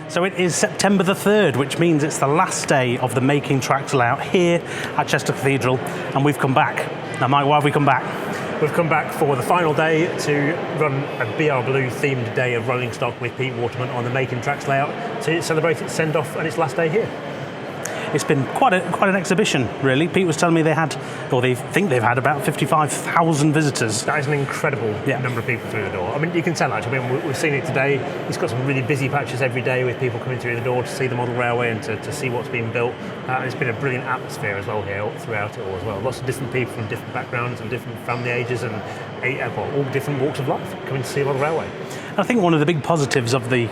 So it is September the 3rd, which means it's the last day of the Making Tracks layout here at Chester Cathedral, and we've come back. Now, Mike, why have we come back? We've come back for the final day to run a BR Blue themed day of rolling stock with Pete Waterman on the Making Tracks layout to celebrate its send-off and its last day here. It's been quite an exhibition, really. Pete was telling me they think they've had about 55,000 visitors. That is an incredible number of people through the door. I mean, you can tell actually, we've seen it today. It's got some really busy patches every day with people coming through the door to see the model railway and to see what's being built. It's been a brilliant atmosphere as well here throughout it all as well. Lots of different people from different backgrounds and different family ages and all different walks of life coming to see a model railway. I think one of the big positives of the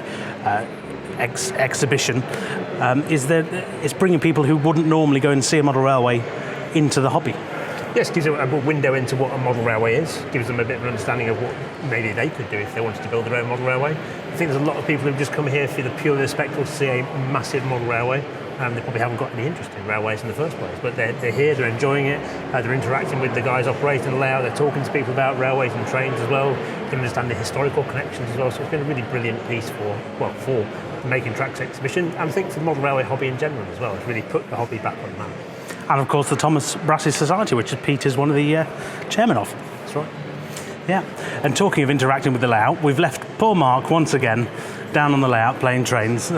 exhibition is that it's bringing people who wouldn't normally go and see a model railway into the hobby. Yes, gives them a window into what a model railway is, gives them a bit of an understanding of what maybe they could do if they wanted to build their own model railway. I think there's a lot of people who've just come here for the purely spectacle to see a massive model railway. They probably haven't got any interest in railways in the first place, but they're here, they're enjoying it, they're interacting with the guys operating the layout, they're talking to people about railways and trains as well, they understand the historical connections as well, so it's been a really brilliant piece for the Making Tracks exhibition, and I think for the model railway hobby in general as well. It's really put the hobby back on the map. And of course the Thomas Brassey Society, which Pete is one of the chairmen of. That's right. Yeah, and talking of interacting with the layout, we've left poor Mark once again down on the layout playing trains.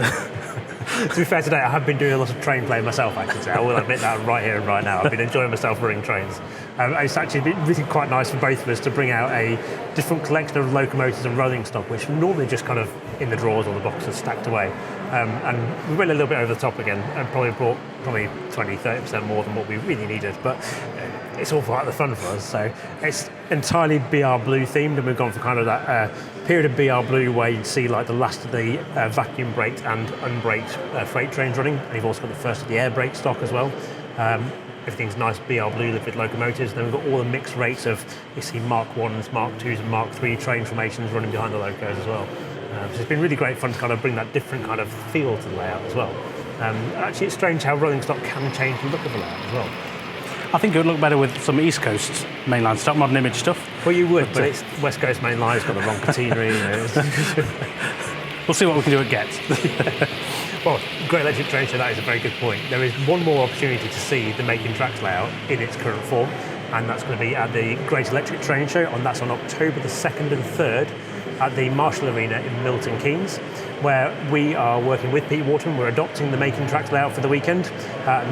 To be fair, today I have been doing a lot of train play myself, I can say. I will admit that right here and right now. I've been enjoying myself running trains. It's actually been really quite nice for both of us to bring out a different collection of locomotives and rolling stock, which are normally just kind of in the drawers or the boxes stacked away. And we went a little bit over the top again and probably brought 20-30% more than what we really needed. But it's all part of the fun for us. So it's entirely BR Blue themed, and we've gone for kind of that period of BR Blue where you see like the last of the vacuum braked and unbraked freight trains running, and you've also got the first of the air brake stock as well. Everything's nice BR Blue livered locomotives. Then we've got all the mixed rates of, you see Mark 1s, Mark 2s and Mark 3 train formations running behind the locos as well. So it's been really great fun to kind of bring that different kind of feel to the layout as well. Actually, it's strange how rolling stock can change the look of the layout as well. I think it would look better with some East Coast mainline stock, modern image stuff. Well, you would, but it's West Coast mainline, it's got the wrong catenary. We'll see what we can do at Getz. Well, Great Electric Train Show, that is a very good point. There is one more opportunity to see the Making Tracks layout in its current form, and that's going to be at the Great Electric Train Show, and that's on October the 2nd and 3rd at the Marshall Arena in Milton Keynes, where we are working with Pete Waterman. We're adopting the Making Tracks layout for the weekend.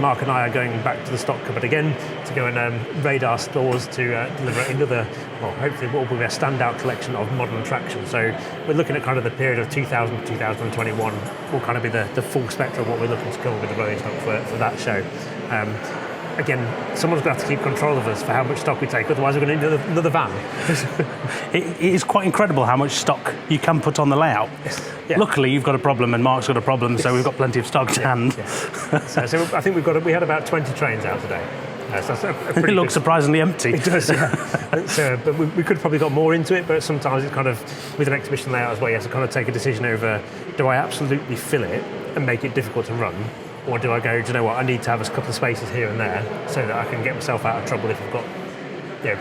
Mark and I are going back to the stock cupboard again to go and raid our stores to deliver another, well, hopefully what will be a standout collection of modern attractions. So we're looking at kind of the period of 2000 to 2021 will kind of be the full spectrum of what we're looking to cover with the rolling stock for that show. Again, someone's going to have to keep control of us for how much stock we take, otherwise we're going to need another van. It is quite incredible how much stock you can put on the layout. Yes. Yeah. Luckily, you've got a problem and Mark's got a problem, so we've got plenty of stock to hand. Yeah. So I think we had about 20 trains out today. So that's it looks surprisingly empty. It does, yeah. But we could have probably got more into it, but sometimes it's kind of, with an exhibition layout as well, you have to kind of take a decision over, do I absolutely fill it and make it difficult to run? Or do I go, do you know what, I need to have a couple of spaces here and there so that I can get myself out of trouble if I've got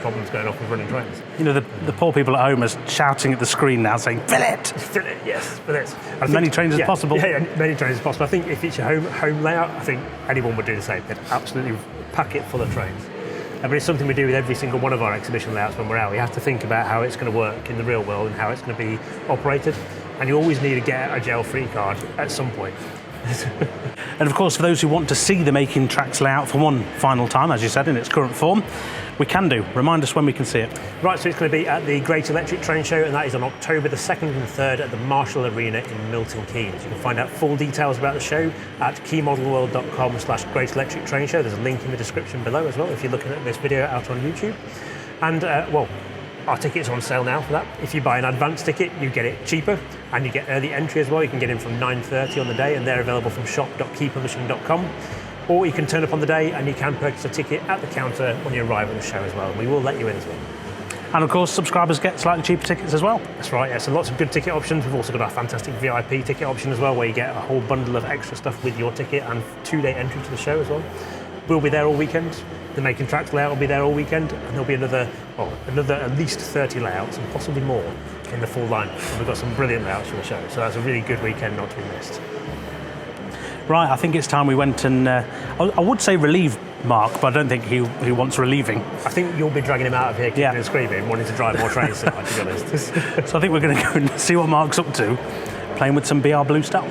problems going off with running trains. You know, the poor people at home are shouting at the screen now saying, fill it! Fill it, yes, fill it. As many trains as possible. Yeah, many trains as possible. I think if it's your home layout, I think anyone would do the same. They'd absolutely pack it full of trains. But it's something we do with every single one of our exhibition layouts when we're out. We have to think about how it's going to work in the real world and how it's going to be operated. And you always need to get a jail-free card at some point. And of course, for those who want to see the Making Tracks layout for one final time, as you said, in its current form, we can do. Remind us when we can see it. Right, so it's going to be at the Great Electric Train Show, and that is on October the 2nd and 3rd at the Marshall Arena in Milton Keynes. You can find out full details about the show at keymodelworld.com/Great Electric Train Show. There's a link in the description below as well if you're looking at this video out on YouTube. And, our tickets are on sale now for that. If you buy an advance ticket, you get it cheaper, and you get early entry as well. You can get in from 9:30 on the day, and they're available from shop.keypublishing.com. Or you can turn up on the day, and you can purchase a ticket at the counter when you arrive at the show as well. We will let you in as well. And of course, subscribers get slightly cheaper tickets as well. That's right, yeah, so lots of good ticket options. We've also got our fantastic VIP ticket option as well, where you get a whole bundle of extra stuff with your ticket and 2-day entry to the show as well. We'll be there all weekend. The Making Tracks layout will be there all weekend, and there'll be another at least 30 layouts and possibly more in the full line. And we've got some brilliant layouts for the show, so that's a really good weekend not to be missed. Right, I think it's time we went and, I would say relieve Mark, but I don't think he wants relieving. I think you'll be dragging him out of here kicking and screaming, wanting to drive more trains tonight, to be honest. So I think we're going to go and see what Mark's up to, playing with some BR Blue stuff.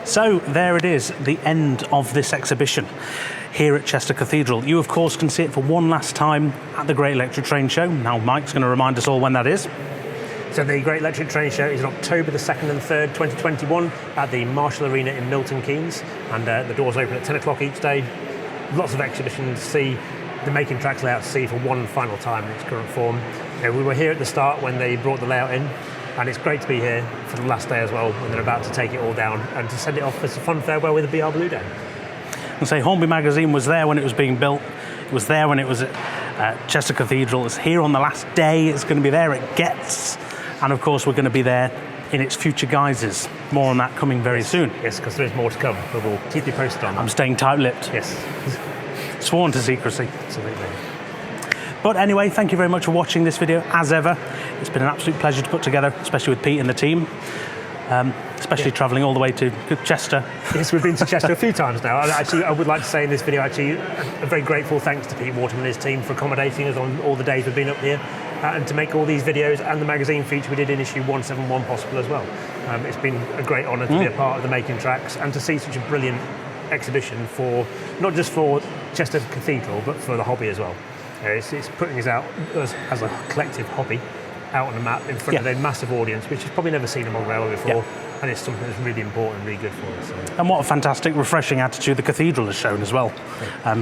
So there it is, the end of this exhibition here at Chester Cathedral. You, of course, can see it for one last time at the Great Electric Train Show. Now, Mike's going to remind us all when that is. So the Great Electric Train Show is on October the 2nd and 3rd, 2021 at the Marshall Arena in Milton Keynes, and the doors open at 10 o'clock each day. Lots of exhibitions to see, the Making Tracks layout to see for one final time in its current form. We were here at the start when they brought the layout in, and it's great to be here for the last day as well when they're about to take it all down and to send it off as a fun farewell with a BR Blue Day. And say Hornby magazine was there when it was being built. It was there when it was at Chester Cathedral. It's here on the last day. It's going to be there at Gets. And of course, we're going to be there in its future guises. More on that coming very soon. Yes, because there is more to come, but we'll keep you posted on that. I'm staying tight-lipped. Yes. Sworn to secrecy. Absolutely. But anyway, thank you very much for watching this video, as ever. It's been an absolute pleasure to put together, especially with Pete and the team. Especially travelling all the way to Chester. Yes, we've been to Chester a few times now. Actually, I would like to say in this video, a very grateful thanks to Pete Waterman and his team for accommodating us on all the days we've been up here, and to make all these videos and the magazine feature we did in issue 171 possible as well. It's been a great honour to be a part of the Making Tracks and to see such a brilliant exhibition for, not just for Chester Cathedral, but for the hobby as well. It's putting us out as a collective hobby out on the map in front of a massive audience, which has probably never seen a railway before, and it's something that's really important, really good for us. So. And what a fantastic, refreshing attitude the cathedral has shown as well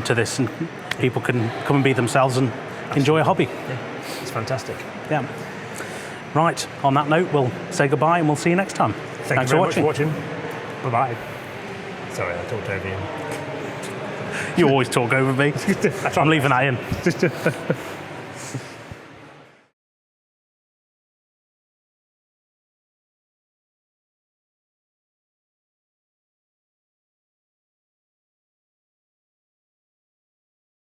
to this, and people can come and be themselves and enjoy a hobby. Yeah, it's fantastic. Yeah. Right, on that note, we'll say goodbye and we'll see you next time. Thanks very much for watching. Bye-bye. Sorry, I talked over you. You always talk over me. I'm leaving that in.